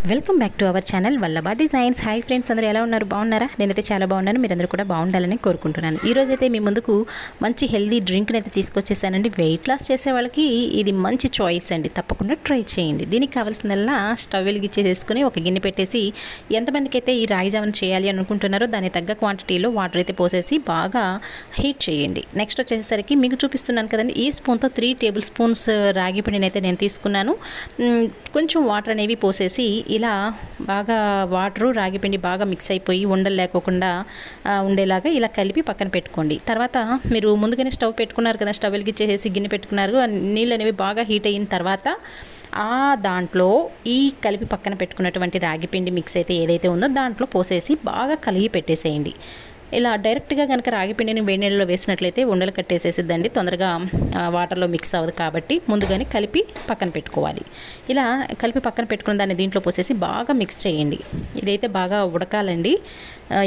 Welcome back to our channel Vallabha designs. Hi friends, అందరూ ఎలా ఉన్నారు? బాగున్నారా? నేనైతే చాలా బాగున్నాను. మీరందరూ కూడా బాగుండాలని కోరుకుంటున్నాను. ఈరోజు అయితే మీ ముందుకు మంచి హెల్దీ డ్రింక్ని అయితే తీసుకొచ్చేసానండి. వెయిట్ లాస్ చేసే వాళ్ళకి ఇది మంచి చాయిస్ అండి. తప్పకుండా ట్రై చేయండి. దీనికి కావాల్సిందల్లా స్టవ్ వెలిగించేసుకుని ఒక గిన్నె పెట్టేసి ఎంతమందికి అయితే ఈ రాగి జావను చేయాలి అనుకుంటున్నారో దాని తగ్గ క్వాంటిటీలో వాటర్ అయితే పోసేసి బాగా హీట్ చేయండి. నెక్స్ట్ వచ్చేసరికి మీకు చూపిస్తున్నాను కదండి, ఈ స్పూన్తో 3 టేబుల్ స్పూన్స్ రాగి పిండిని అయితే నేను తీసుకున్నాను. కొంచెం వాటర్ అనేవి పోసేసి ఇలా బాగా వాటరు రాగిపిండి బాగా మిక్స్ అయిపోయి ఉండలు లేకోకుండా ఉండేలాగా ఇలా కలిపి పక్కన పెట్టుకోండి. తర్వాత మీరు ముందుగానే స్టవ్ పెట్టుకున్నారు కదా, స్టవ్ వెలిగించేసి గిన్నె పెట్టుకున్నారు. నీళ్ళు అనేవి బాగా హీట్ అయిన తర్వాత దాంట్లో ఈ కలిపి పక్కన పెట్టుకున్నటువంటి రాగిపిండి మిక్స్ అయితే ఏదైతే ఉందో దాంట్లో పోసేసి బాగా కలిగి పెట్టేసేయండి. ఇలా డైరెక్ట్గా కనుక రాగిపిండిని వేడి నీళ్ళలో వేసినట్లయితే ఉండలు కట్టేసేసిద్దండి, తొందరగా వాటర్లో మిక్స్ అవ్వదు. కాబట్టి ముందుగానే కలిపి పక్కన పెట్టుకోవాలి. ఇలా కలిపి పక్కన పెట్టుకున్న దాన్ని దీంట్లో పోసేసి బాగా మిక్స్ చేయండి. ఇదైతే బాగా ఉడకాలండి,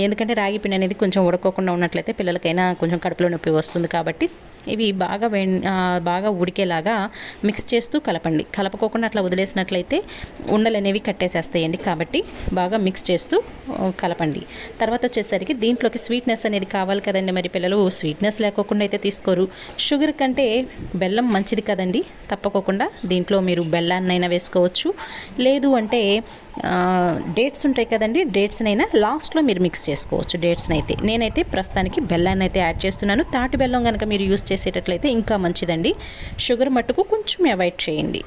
ఎందుకంటే రాగిపిండి అనేది కొంచెం ఉడకోకుండా ఉన్నట్లయితే పిల్లలకైనా కొంచెం కడుపులో నొప్పి వస్తుంది. కాబట్టి ఇవి బాగా ఉడికేలాగా మిక్స్ చేస్తూ కలపండి. కలపకోకుండా అట్లా వదిలేసినట్లయితే ఉండలు అనేవి కట్టేసేస్తాయండి. కాబట్టి బాగా మిక్స్ చేస్తూ కలపండి. తర్వాత వచ్చేసరికి దీంట్లోకి స్వీట్నెస్ అనేది కావాలి కదండి. మరి పిల్లలు స్వీట్నెస్ లేకోకుండా అయితే తీసుకోరు. షుగర్ కంటే బెల్లం మంచిది కదండి. తప్పకోకుండా దీంట్లో మీరు బెల్లాన్నైనా వేసుకోవచ్చు, లేదు అంటే డేట్స్ ఉంటాయి కదండి, డేట్స్నైనా లాస్ట్లో మీరు మిక్స్ చేసుకోవచ్చు. డేట్స్ని అయితే నేనైతే ప్రస్తుతానికి బెల్లాన్ని అయితే యాడ్ చేస్తున్నాను. తాటి బెల్లం కనుక మీరు యూస్ చేసేటట్లయితే ఇంకా మంచిదండి. షుగర్ మట్టుకు కొంచెం అవాయిడ్ చేయండి.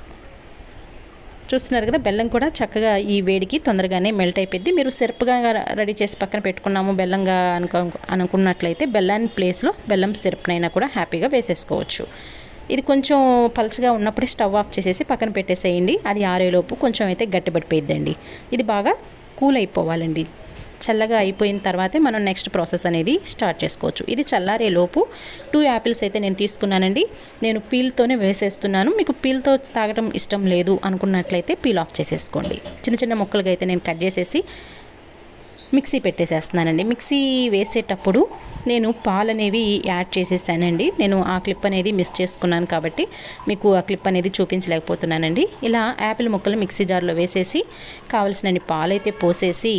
చూస్తున్నారు కదా, బెల్లం కూడా చక్కగా ఈ వేడికి తొందరగానే మెల్ట్ అయిపోద్ది. మీరు సిరప్గా రెడీ చేసి పక్కన పెట్టుకున్నాము బెల్లంగా అనుకున్నట్లయితే బెల్లాన్ని ప్లేస్లో బెల్లం సిరప్నైనా కూడా హ్యాపీగా వేసేసుకోవచ్చు. ఇది కొంచెం పల్చగా ఉన్నప్పుడే స్టవ్ ఆఫ్ చేసేసి పక్కన పెట్టేసేయండి. అది ఆరేలోపు కొంచెం అయితే గట్టిపడిపోయిద్దండి. ఇది బాగా కూల్ అయిపోవాలండి. చల్లగా అయిపోయిన తర్వాతే మనం నెక్స్ట్ ప్రాసెస్ అనేది స్టార్ట్ చేసుకోవచ్చు. ఇది చల్లారేలోపు 2 యాపిల్స్ అయితే నేను తీసుకున్నానండి. నేను పీల్తోనే వేసేస్తున్నాను. మీకు పీల్తో తాగడం ఇష్టం లేదు అనుకున్నట్లయితే పీల్ ఆఫ్ చేసేసుకోండి. చిన్న చిన్న ముక్కలుగా అయితే నేను కట్ చేసేసి మిక్సీ పెట్టేసేస్తున్నానండి. మిక్సీ వేసేటప్పుడు నేను పాలు అనేవి యాడ్ చేసేసానండి. నేను ఆ క్లిప్ అనేది మిస్ చేసుకున్నాను కాబట్టి మీకు ఆ క్లిప్ అనేది చూపించలేకపోతున్నానండి. ఇలా యాపిల్ ముక్కలు మిక్సీ జార్లో వేసేసి కావలసినన్ని పాలు అయితే పోసేసి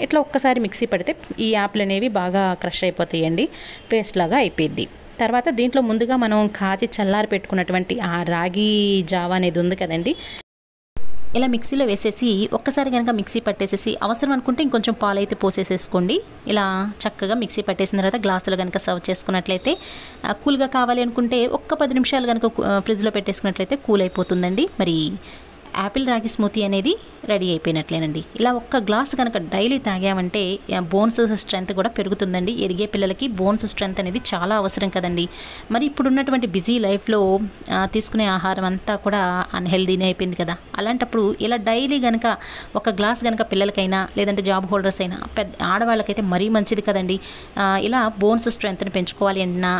ఇట్లా ఒక్కసారి మిక్సీ పడితే ఈ యాపిల్ అనేవి బాగా క్రష్ అయిపోతాయండి, పేస్ట్ లాగా అయిపోయింది. తర్వాత దీంట్లో ముందుగా మనం కాచి చల్లారి పెట్టుకున్నటువంటి ఆ రాగి జావా అనేది ఉంది కదండి, ఇలా మిక్సీలో వేసేసి ఒక్కసారి కనుక మిక్సీ పట్టేసేసి అవసరం అనుకుంటే ఇంకొంచెం పాలు అయితే పోసేసేసుకోండి. ఇలా చక్కగా మిక్సీ పట్టేసిన తర్వాత గ్లాసులో కనుక సర్వ్ చేసుకున్నట్లయితే కూల్గా కావాలి అనుకుంటే ఒక్క 10 నిమిషాలు కనుక ఫ్రిడ్జ్లో పెట్టేసుకున్నట్లయితే కూల్ అయిపోతుందండి. మరి యాపిల్ రాగి స్మూతీ అనేది రెడీ అయిపోయినట్లేనండి. ఇలా ఒక్క గ్లాస్ కనుక డైలీ తాగామంటే బోన్స్ స్ట్రెంత్ కూడా పెరుగుతుందండి. ఎదిగే పిల్లలకి బోన్స్ స్ట్రెంత్ అనేది చాలా అవసరం కదండి. మరి ఇప్పుడు ఉన్నటువంటి బిజీ లైఫ్లో తీసుకునే ఆహారం అంతా కూడా అన్హెల్దీనే అయిపోయింది కదా. అలాంటప్పుడు ఇలా డైలీ కనుక ఒక గ్లాస్ కనుక పిల్లలకైనా లేదంటే జాబ్ హోల్డర్స్ అయినా ఆడవాళ్ళకైతే మరీ మంచిది కదండి. ఇలా బోన్స్ స్ట్రెంత్ని పెంచుకోవాలి అన్నా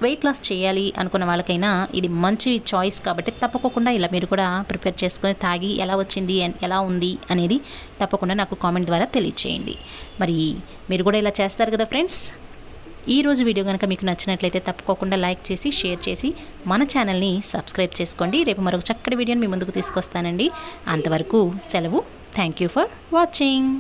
వెయిట్ లాస్ చేయాలి అనుకున్న వాళ్ళకైనా ఇది మంచి చాయిస్. కాబట్టి తప్పకుండా ఇలా మీరు కూడా ప్రిపేర్ చేసుకొని తాగి ఎలా వచ్చింది ఎలా ఉంది అనేది తప్పకుండా నాకు కామెంట్ ద్వారా తెలియచేయండి. మరి మీరు కూడా ఇలా చేస్తారు కదా ఫ్రెండ్స్. ఈరోజు వీడియో కనుక మీకు నచ్చినట్లయితే తప్పకుండా లైక్ చేసి షేర్ చేసి మన ఛానల్ని సబ్స్క్రైబ్ చేసుకోండి. రేపు మరొక చక్కటి వీడియోని మీ ముందుకు తీసుకొస్తానండి. అంతవరకు సెలవు. Thank you for watching.